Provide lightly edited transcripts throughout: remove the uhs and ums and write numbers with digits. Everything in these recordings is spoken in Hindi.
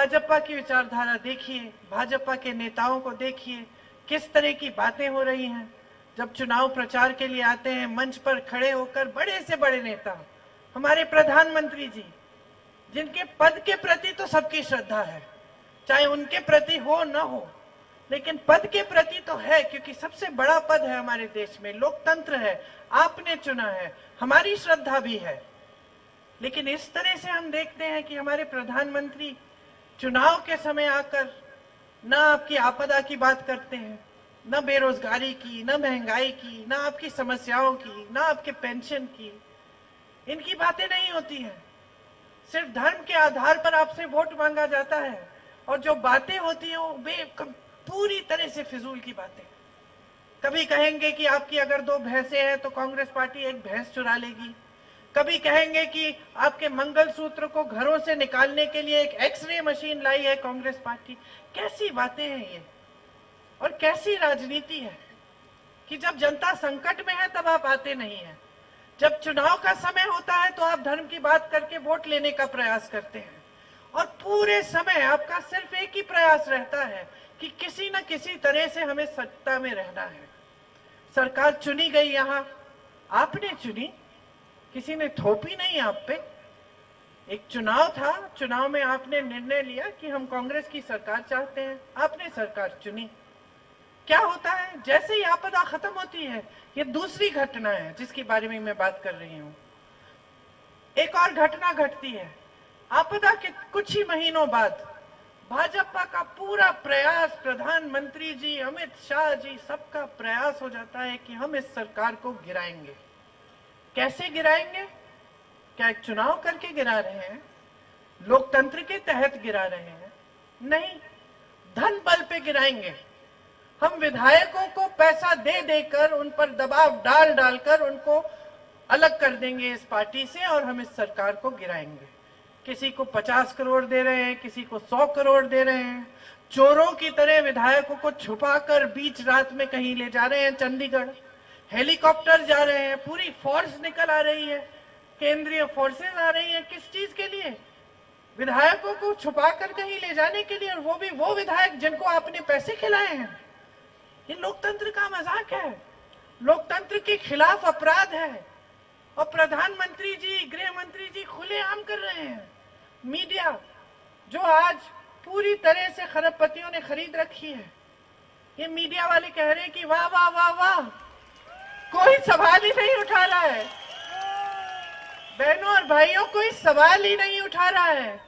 भाजपा की विचारधारा देखिए, भाजपा के नेताओं को देखिए, किस तरह की बातें हो रही हैं। जब चुनाव प्रचार के लिए आते हैं, मंच पर खड़े होकर बड़े से बड़े नेता, हमारे प्रधानमंत्री जी, जिनके पद के प्रति तो सबकी श्रद्धा है, चाहे उनके प्रति हो न हो, लेकिन पद के प्रति तो है, क्योंकि सबसे बड़ा पद है हमारे देश में, लोकतंत्र है, आपने चुना है, हमारी श्रद्धा भी है। लेकिन इस तरह से हम देखते हैं कि हमारे प्रधानमंत्री चुनाव के समय आकर न आपकी आपदा की बात करते हैं, न बेरोजगारी की, न महंगाई की, न आपकी समस्याओं की, न आपके पेंशन की, इनकी बातें नहीं होती हैं। सिर्फ धर्म के आधार पर आपसे वोट मांगा जाता है, और जो बातें होती हैं वो पूरी तरह से फिजूल की बातें। कभी कहेंगे कि आपकी अगर 2 भैंसें हैं तो कांग्रेस पार्टी 1 भैंस चुरा लेगी, कभी कहेंगे कि आपके मंगलसूत्र को घरों से निकालने के लिए एक एक्सरे मशीन लाई है कांग्रेस पार्टी। कैसी बातें हैं ये, और कैसी राजनीति है कि जब जनता संकट में है तब आप आते नहीं हैं, जब चुनाव का समय होता है तो आप धर्म की बात करके वोट लेने का प्रयास करते हैं, और पूरे समय आपका सिर्फ एक ही प्रयास रहता है कि किसी न किसी तरह से हमें सत्ता में रहना है। सरकार चुनी गई, यहां आपने चुनी, किसी ने थोपी नहीं आप पे। एक चुनाव था, चुनाव में आपने निर्णय लिया कि हम कांग्रेस की सरकार चाहते हैं, आपने सरकार चुनी। क्या होता है, जैसे ही आपदा खत्म होती है, ये दूसरी घटना है जिसके बारे में मैं बात कर रही हूं। एक और घटना घटती है, आपदा के कुछ ही महीनों बाद भाजपा का पूरा प्रयास, प्रधानमंत्री जी, अमित शाह जी, सबका प्रयास हो जाता है कि हम इस सरकार को गिराएंगे। कैसे गिराएंगे? क्या एक चुनाव करके गिरा रहे हैं, लोकतंत्र के तहत गिरा रहे हैं? नहीं, धन बल पे गिराएंगे। हम विधायकों को पैसा दे देकर, उन पर दबाव डाल डालकर उनको अलग कर देंगे इस पार्टी से, और हम इस सरकार को गिराएंगे। किसी को 50 करोड़ दे रहे हैं, किसी को 100 करोड़ दे रहे हैं। चोरों की तरह विधायकों को छुपाकर बीच रात में कहीं ले जा रहे हैं चंडीगढ़, हेलीकॉप्टर जा रहे हैं, पूरी फोर्स निकल आ रही है, केंद्रीय फोर्सेस आ रही हैं। किस चीज के लिए? विधायकों को छुपाकर कहीं ले जाने के लिए, और वो भी वो विधायक जिनको आपने पैसे खिलाए हैं। ये लोकतंत्र का मजाक है, लोकतंत्र के खिलाफ अपराध है, और प्रधानमंत्री जी, गृह मंत्री जी खुलेआम कर रहे हैं। मीडिया जो आज पूरी तरह से खरबपतियों ने खरीद रखी है, ये मीडिया वाले कह रहे हैं कि वाह वाह वाह वाह, कोई सवाल ही नहीं उठा रहा है। बहनों और भाइयों, कोई सवाल ही नहीं उठा रहा है,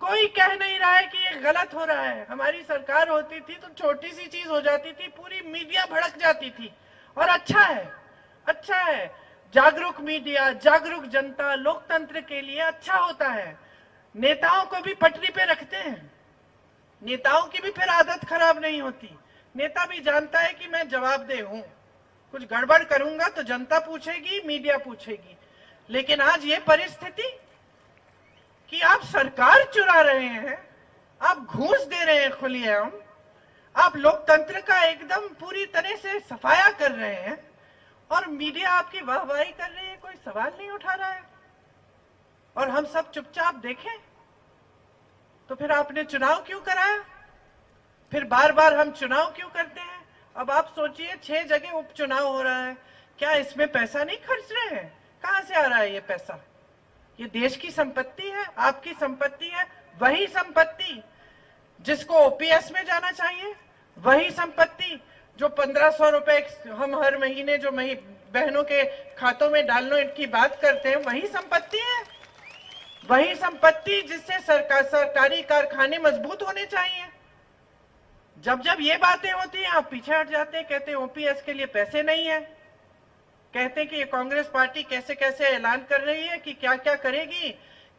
कोई कह नहीं रहा है कि ये गलत हो रहा है। हमारी सरकार होती थी तो छोटी सी चीज हो जाती थी, पूरी मीडिया भड़क जाती थी, और अच्छा है, अच्छा है, जागरूक मीडिया, जागरूक जनता लोकतंत्र के लिए अच्छा होता है। नेताओं को भी पटरी पे रखते हैं, नेताओं की भी फिर आदत खराब नहीं होती। नेता भी जानता है कि मैं जवाबदेह हूं, कुछ गड़बड़ करूंगा तो जनता पूछेगी, मीडिया पूछेगी। लेकिन आज ये परिस्थिति कि आप सरकार चुरा रहे हैं, आप घूस दे रहे हैं खुलेआम, आप लोकतंत्र का एकदम पूरी तरह से सफाया कर रहे हैं, और मीडिया आपकी वाहवाही कर रही है, कोई सवाल नहीं उठा रहा है, और हम सब चुपचाप देखें। तो फिर आपने चुनाव क्यों कराया? फिर बार बार हम चुनाव क्यों करते हैं? अब आप सोचिए, 6 जगह उपचुनाव हो रहा है, क्या इसमें पैसा नहीं खर्च रहे हैं? कहां से आ रहा है ये पैसा? ये देश की संपत्ति है, आपकी संपत्ति है। वही संपत्ति जिसको ओपीएस में जाना चाहिए, वही संपत्ति जो 1500 रुपए हम हर महीने जो बहनों के खातों में डालने की बात करते हैं, वही संपत्ति है। वही संपत्ति जिससे सरकारी कारखाने मजबूत होने चाहिए। जब जब ये बातें होती हैं, आप पीछे हट जाते हैं, कहते हैं ओपीएस के लिए पैसे नहीं है, कहते हैं कि ये कांग्रेस पार्टी कैसे कैसे ऐलान कर रही है कि क्या क्या करेगी,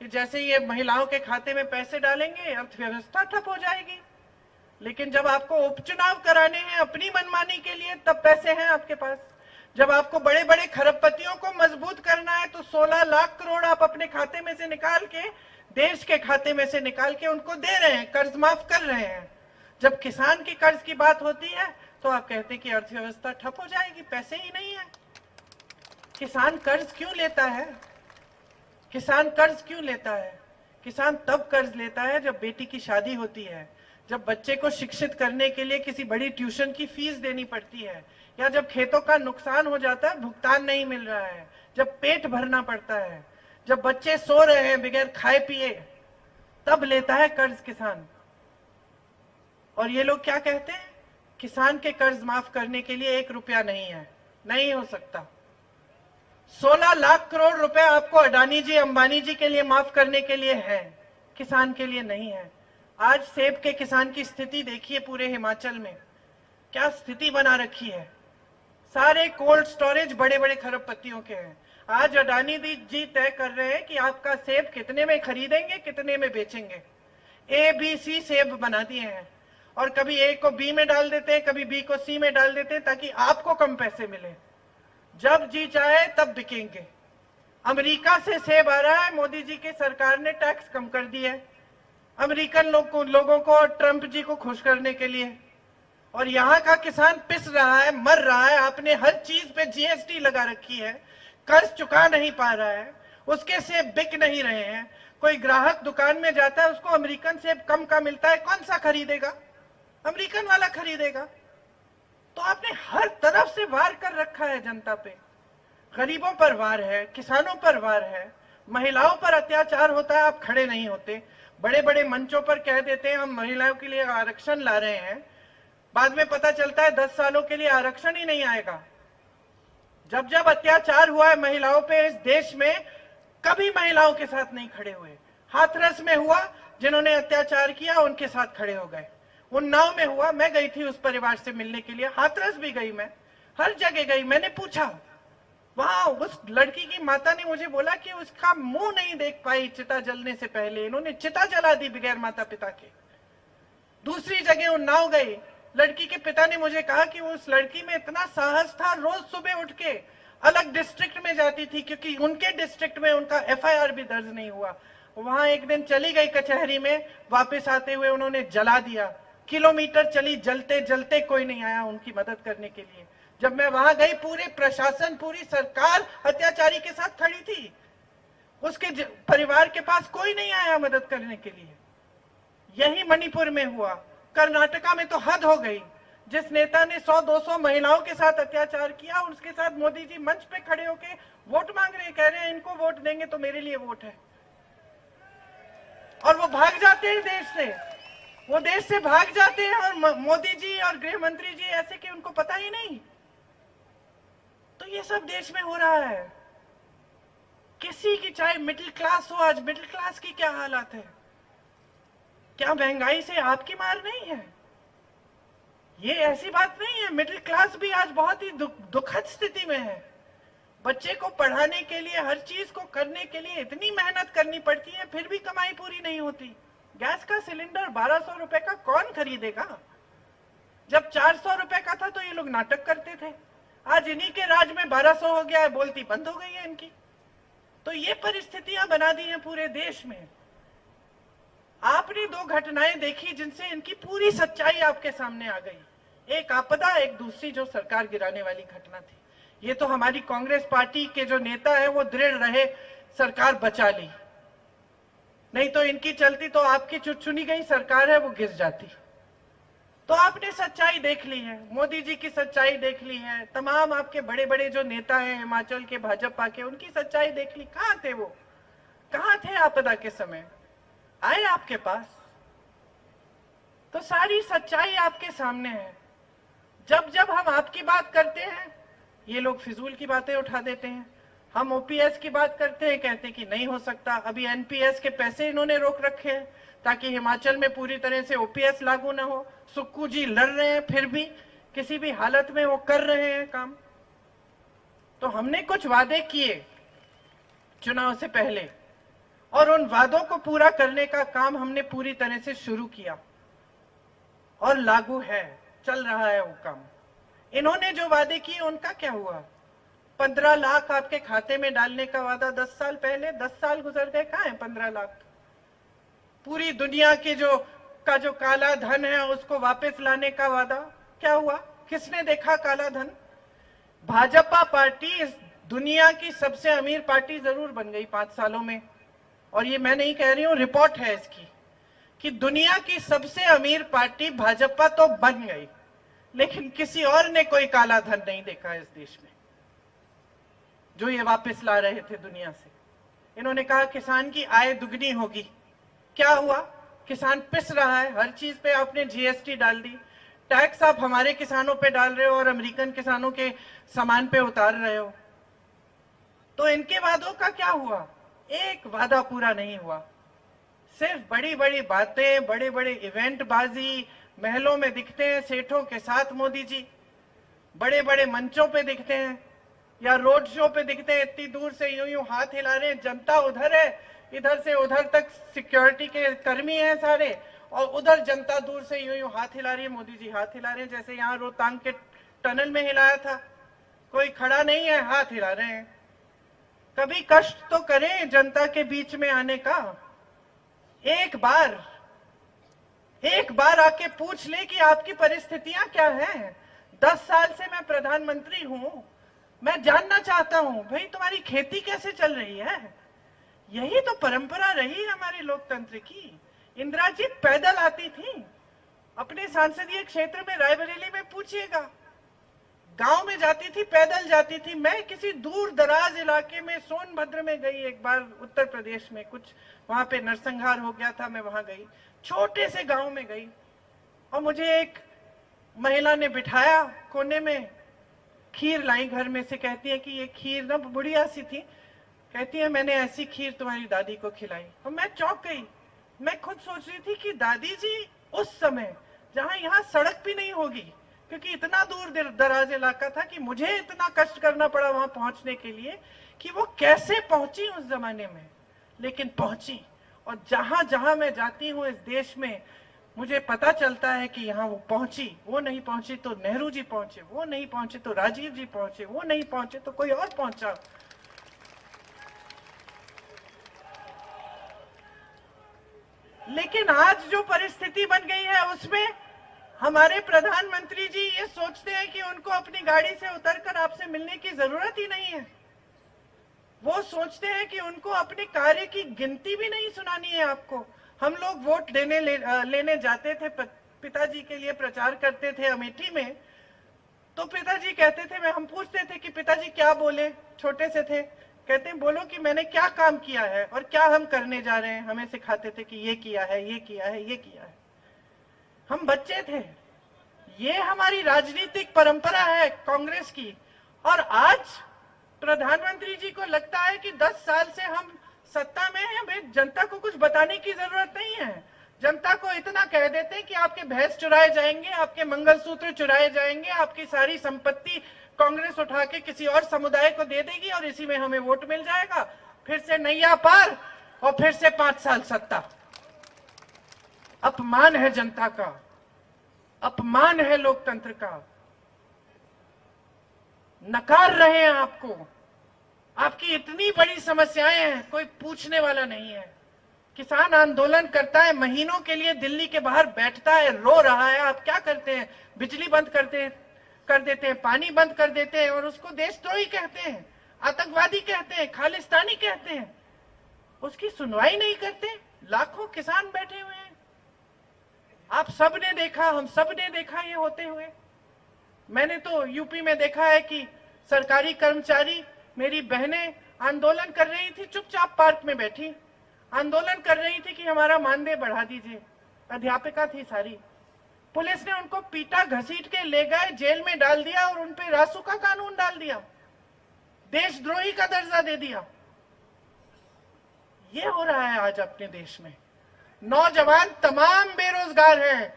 कि जैसे ये महिलाओं के खाते में पैसे डालेंगे अर्थव्यवस्था ठप हो जाएगी। लेकिन जब आपको उपचुनाव कराने हैं अपनी मनमानी के लिए, तब पैसे हैं आपके पास। जब आपको बड़े बड़े खरबपतियों को मजबूत करना है तो 16 लाख करोड़ आप अपने खाते में से निकाल के, देश के खाते में से निकाल के उनको दे रहे हैं, कर्ज माफ कर रहे हैं। जब किसान की कर्ज की बात होती है तो आप कहते हैं कि अर्थव्यवस्था ठप हो जाएगी, पैसे ही नहीं है। किसान कर्ज क्यों लेता है? किसान कर्ज क्यों लेता है? किसान तब कर्ज लेता है जब बेटी की शादी होती है, जब बच्चे को शिक्षित करने के लिए किसी बड़ी ट्यूशन की फीस देनी पड़ती है, या जब खेतों का नुकसान हो जाता है, भुगतान नहीं मिल रहा है, जब पेट भरना पड़ता है, जब बच्चे सो रहे हैं बगैर खाए पिए, तब लेता है कर्ज किसान। और ये लोग क्या कहते हैं, किसान के कर्ज माफ करने के लिए 1 रुपया नहीं है। नहीं हो सकता। 16 लाख करोड़ रुपए आपको अडानी जी अंबानी जी के लिए माफ करने के लिए है, किसान के लिए नहीं है। आज सेब के किसान की स्थिति देखिए, पूरे हिमाचल में क्या स्थिति बना रखी है। सारे कोल्ड स्टोरेज बड़े बड़े खरबपतियों के हैं। आज अडानी जी तय कर रहे हैं कि आपका सेब कितने में खरीदेंगे, कितने में बेचेंगे। ABC सेब बना दिए हैं, और कभी A को B में डाल देते हैं, कभी B को C में डाल देते हैं, ताकि आपको कम पैसे मिले। जब जी चाहे तब बिकेंगे। अमेरिका से सेब आ रहा है, मोदी जी की सरकार ने टैक्स कम कर दिया है अमेरिकन लोगों को, ट्रंप जी को खुश करने के लिए। और यहाँ का किसान पिस रहा है, मर रहा है। आपने हर चीज पे GST लगा रखी है, कर्ज चुका नहीं पा रहा है, उसके सेब बिक नहीं रहे हैं। कोई ग्राहक दुकान में जाता है, उसको अमेरिकन सेब कम का मिलता है, कौन सा खरीदेगा? अमेरिकन वाला खरीदेगा। तो आपने हर तरफ से वार कर रखा है जनता पे। गरीबों पर वार है, किसानों पर वार है, महिलाओं पर अत्याचार होता है, आप खड़े नहीं होते। बड़े बड़े मंचों पर कह देते हैं हम महिलाओं के लिए आरक्षण ला रहे हैं, बाद में पता चलता है 10 सालों के लिए आरक्षण ही नहीं आएगा। जब जब अत्याचार हुआ है महिलाओं पे इस देश में, कभी महिलाओं के साथ नहीं खड़े हुए। हाथरस में हुआ, जिन्होंने अत्याचार किया उनके साथ खड़े हो गए। उन्नाव में हुआ, मैं गई थी उस परिवार से मिलने के लिए, हाथरस भी गई, मैं हर जगह गई। मैंने पूछा, वहां उस लड़की की माता ने मुझे बोला कि उसका मुंह नहीं देख पाई चिता जलने से पहले, इन्होंने चिता जला दी बगैर माता पिता के। दूसरी जगह उन्नाव गई, लड़की के पिता ने मुझे कहा कि उस लड़की में इतना साहस था, रोज सुबह उठ के अलग डिस्ट्रिक्ट में जाती थी, क्योंकि उनके डिस्ट्रिक्ट में उनका FIR भी दर्ज नहीं हुआ। वहां एक दिन चली गई कचहरी में, वापस आते हुए उन्होंने जला दिया। किलोमीटर चली, जलते जलते कोई नहीं आया उनकी मदद करने के लिए। जब मैं वहां गई, पूरे प्रशासन, पूरी सरकार अत्याचारी के साथ खड़ी थी, उसके परिवार के पास कोई नहीं आया मदद करने के लिए। यही मणिपुर में हुआ। कर्नाटका में तो हद हो गई। जिस नेता ने 100-200 महिलाओं के साथ अत्याचार किया, उसके साथ मोदी जी मंच पे खड़े होके वोट मांग रहे हैं, कह रहे हैं इनको वोट देंगे तो मेरे लिए वोट है। और वो भाग जाते हैं देश से, वो देश से भाग जाते हैं, और मोदी जी और गृह मंत्री जी ऐसे कि उनको पता ही नहीं। तो ये सब देश में हो रहा है। किसी की, चाहे मिडिल क्लास हो, आज मिडिल क्लास की क्या हालत है? क्या महंगाई से आपकी मार नहीं है? ये ऐसी बात नहीं है। मिडिल क्लास भी आज बहुत ही दुखद स्थिति में है। बच्चे को पढ़ाने के लिए, हर चीज को करने के लिए इतनी मेहनत करनी पड़ती है, फिर भी कमाई पूरी नहीं होती। गैस का सिलेंडर 1200 रुपए का कौन खरीदेगा? जब 400 रुपए का था तो ये लोग नाटक करते थे। आज इन्हीं के राज में 1200 हो गया है, बोलती बंद हो गई है इनकी। तो ये परिस्थितियां बना दी हैं पूरे देश में। आपने 2 घटनाएं देखी जिनसे इनकी पूरी सच्चाई आपके सामने आ गई। एक आपदा, एक दूसरी जो सरकार गिराने वाली घटना थी। ये तो हमारी कांग्रेस पार्टी के जो नेता है वो दृढ़ रहे, सरकार बचा ली, नहीं तो इनकी चलती तो आपकी चुनी गई सरकार है वो गिर जाती। तो आपने सच्चाई देख ली है, मोदी जी की सच्चाई देख ली है, तमाम आपके बड़े बड़े जो नेता हैं हिमाचल के भाजपा के, उनकी सच्चाई देख ली। कहां थे वो? कहां थे आपदा के समय? आए आपके पास? तो सारी सच्चाई आपके सामने है। जब जब हम आपकी बात करते हैं, ये लोग फिजूल की बातें उठा देते हैं। हम OPS की बात करते हैं, कहते हैं कि नहीं हो सकता। अभी NPS के पैसे इन्होंने रोक रखे हैं ताकि हिमाचल में पूरी तरह से OPS लागू ना हो। सुक्खू जी लड़ रहे हैं, फिर भी किसी भी हालत में वो कर रहे हैं काम। तो हमने कुछ वादे किए चुनाव से पहले, और उन वादों को पूरा करने का काम हमने पूरी तरह से शुरू किया और लागू है, चल रहा है वो काम। इन्होंने जो वादे किए उनका क्या हुआ? 15 लाख आपके खाते में डालने का वादा 10 साल पहले, 10 साल गुजर गए, कहां है 15 लाख? पूरी दुनिया के जो काला धन है उसको वापस लाने का वादा क्या हुआ? किसने देखा काला धन? भाजपा पार्टी इस दुनिया की सबसे अमीर पार्टी जरूर बन गई 5 सालों में, और ये मैं नहीं कह रही हूं, रिपोर्ट है इसकी, कि दुनिया की सबसे अमीर पार्टी भाजपा तो बन गई, लेकिन किसी और ने कोई काला धन नहीं देखा इस देश में जो ये वापस ला रहे थे दुनिया से। इन्होंने कहा किसान की आय दुगनी होगी, क्या हुआ? किसान पिस रहा है, हर चीज पे आपने जीएसटी डाल दी, टैक्स आप हमारे किसानों पे डाल रहे हो और अमेरिकन किसानों के सामान पे उतार रहे हो। तो इनके वादों का क्या हुआ? एक वादा पूरा नहीं हुआ। सिर्फ बड़ी बड़ी बातें, बड़े बड़े इवेंट बाजी, महलों में दिखते हैं सेठों के साथ मोदी जी, बड़े बड़े मंचों पे दिखते हैं या रोड शो पे दिखते हैं, इतनी दूर से यूं यूं हाथ हिला रहे हैं, जनता उधर है, इधर से उधर तक सिक्योरिटी के कर्मी हैं सारे, और उधर जनता दूर से यूं यूं हाथ हिला रही है, मोदी जी हाथ हिला रहे हैं जैसे यहाँ रोहतांग के टनल में हिलाया था, कोई खड़ा नहीं है, हाथ हिला रहे हैं। कभी कष्ट तो करें जनता के बीच में आने का, एक बार आके पूछ ले कि आपकी परिस्थितियां क्या हैं। 10 साल से मैं प्रधानमंत्री हूं, मैं जानना चाहता हूं भाई तुम्हारी खेती कैसे चल रही है। यही तो परंपरा रही हमारे लोकतंत्र की। इंदिरा जी पैदल आती थी अपने संसदीय क्षेत्र में, रायबरेली में पूछिएगा, गांव में जाती थी, पैदल जाती थी। मैं किसी दूर दराज इलाके में सोनभद्र में गई एक बार, उत्तर प्रदेश में, कुछ वहां पे नरसंहार हो गया था, मैं वहां गई, छोटे से गांव में गई, और मुझे एक महिला ने बिठाया कोने में, खीर लाई घर में से, कहती है कि ये खीर ना बुढ़िया सी थी, कहती है मैंने ऐसी खीर तुम्हारी दादी को खिलाई। और मैं चौंक गई। मैं खुद सोच रही थी कि दादी जी उस समय जहां यहाँ सड़क भी नहीं होगी, क्योंकि इतना दूर दराज इलाका था कि मुझे इतना कष्ट करना पड़ा वहां पहुंचने के लिए, कि वो कैसे पहुंची उस जमाने में, लेकिन पहुंची। और जहां जहां मैं जाती हूँ इस देश में, मुझे पता चलता है कि यहाँ वो पहुंची। वो नहीं पहुंची तो नेहरू जी पहुंचे, वो नहीं पहुंचे तो राजीव जी पहुंचे, वो नहीं पहुंचे तो कोई और पहुंचा। लेकिन आज जो परिस्थिति बन गई है उसमें हमारे प्रधानमंत्री जी ये सोचते हैं कि उनको अपनी गाड़ी से उतरकर आपसे मिलने की जरूरत ही नहीं है। वो सोचते हैं कि उनको अपने कार्य की गिनती भी नहीं सुनानी है आपको। हम लोग वोट लेने जाते थे, पिताजी के लिए प्रचार करते थे अमेठी में, तो पिताजी कहते थे, हम पूछते थे कि पिताजी क्या बोले, छोटे से थे, कहते हैं बोलो कि मैंने क्या काम किया है और क्या हम करने जा रहे हैं। हमें सिखाते थे कि ये किया है, ये किया है, ये किया है। हम बच्चे थे। ये हमारी राजनीतिक परंपरा है कांग्रेस की। और आज प्रधानमंत्री जी को लगता है कि 10 साल से हम सत्ता में हैं, भाई जनता को कुछ बताने की जरूरत नहीं है। जनता को इतना कह देते हैं कि आपके भैंस चुराए जाएंगे, आपके मंगलसूत्र चुराए जाएंगे, आपकी सारी संपत्ति कांग्रेस उठा के किसी और समुदाय को दे देगी और इसी में हमें वोट मिल जाएगा, फिर से नैया पार और फिर से 5 साल सत्ता। अपमान है जनता का, अपमान है लोकतंत्र का। नकार रहे हैं आपको। आपकी इतनी बड़ी समस्याएं हैं, कोई पूछने वाला नहीं है। किसान आंदोलन करता है, महीनों के लिए दिल्ली के बाहर बैठता है, रो रहा है। आप क्या करते हैं? बिजली बंद कर देते हैं, पानी बंद कर देते हैं और उसको देशद्रोही कहते हैं, आतंकवादी कहते हैं, खालिस्तानी कहते हैं। उसकी सुनवाई नहीं करते। लाखों किसान बैठे हुए हैं। आप सबने देखा, हम सबने देखा ये होते हुए। मैंने तो यूपी में देखा है कि सरकारी कर्मचारी, मेरी बहनें आंदोलन कर रही थी, चुपचाप पार्क में बैठी आंदोलन कर रही थी कि हमारा मानदेय बढ़ा दीजिए। अध्यापिका थी सारी। पुलिस ने उनको पीटा, घसीट के ले गए, जेल में डाल दिया और उन पे रासुका कानून डाल दिया, देशद्रोही का दर्जा दे दिया। ये हो रहा है आज अपने देश में। नौजवान तमाम बेरोजगार हैं।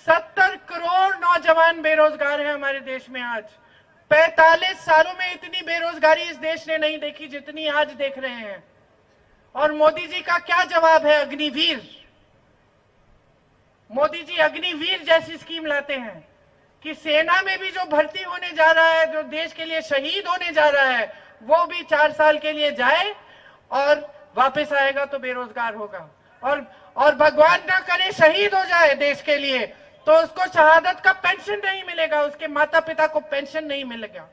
70 करोड़ नौजवान बेरोजगार हैं हमारे देश में आज। 45 सालों में इतनी बेरोजगारी इस देश ने नहीं देखी जितनी आज देख रहे हैं। और मोदी जी का क्या जवाब है? अग्निवीर। मोदी जी अग्निवीर जैसी स्कीम लाते हैं कि सेना में भी जो भर्ती होने जा रहा है, जो देश के लिए शहीद होने जा रहा है, वो भी 4 साल के लिए जाए और वापस आएगा तो बेरोजगार होगा। और भगवान ना करे शहीद हो जाए देश के लिए, तो उसको शहादत का पेंशन नहीं मिलेगा, उसके माता पिता को पेंशन नहीं मिलेगा।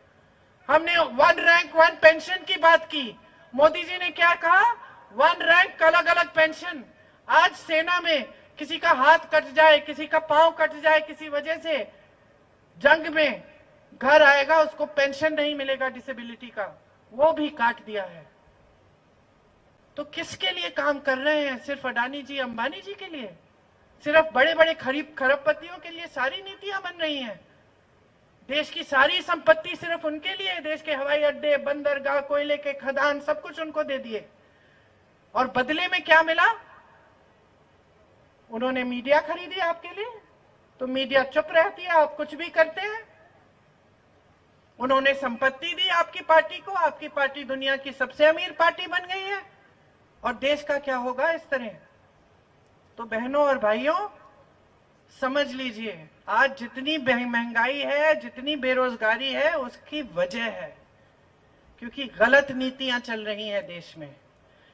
हमने 1 रैंक 1 पेंशन की बात की। मोदी जी ने क्या कहा? वन रैंक अलग अलग पेंशन। आज सेना में किसी का हाथ कट जाए, किसी का पांव कट जाए, किसी वजह से जंग में घर आएगा, उसको पेंशन नहीं मिलेगा डिसेबिलिटी का, वो भी काट दिया है। तो किसके लिए काम कर रहे हैं? सिर्फ अडानी जी, अंबानी जी के लिए? सिर्फ बड़े बड़े खरबपतियों के लिए सारी नीतियां बन रही हैं? देश की सारी संपत्ति सिर्फ उनके लिए? देश के हवाई अड्डे, बंदरगाह, कोयले के खदान, सब कुछ उनको दे दिए, और बदले में क्या मिला? उन्होंने मीडिया खरीदी आपके लिए, तो मीडिया चुप रहती है, आप कुछ भी करते हैं। उन्होंने संपत्ति दी आपकी पार्टी को, आपकी पार्टी दुनिया की सबसे अमीर पार्टी बन गई है, और देश का क्या होगा इस तरह? तो बहनों और भाइयों, समझ लीजिए, आज जितनी महंगाई है, जितनी बेरोजगारी है, उसकी वजह है क्योंकि गलत नीतियां चल रही हैं देश में।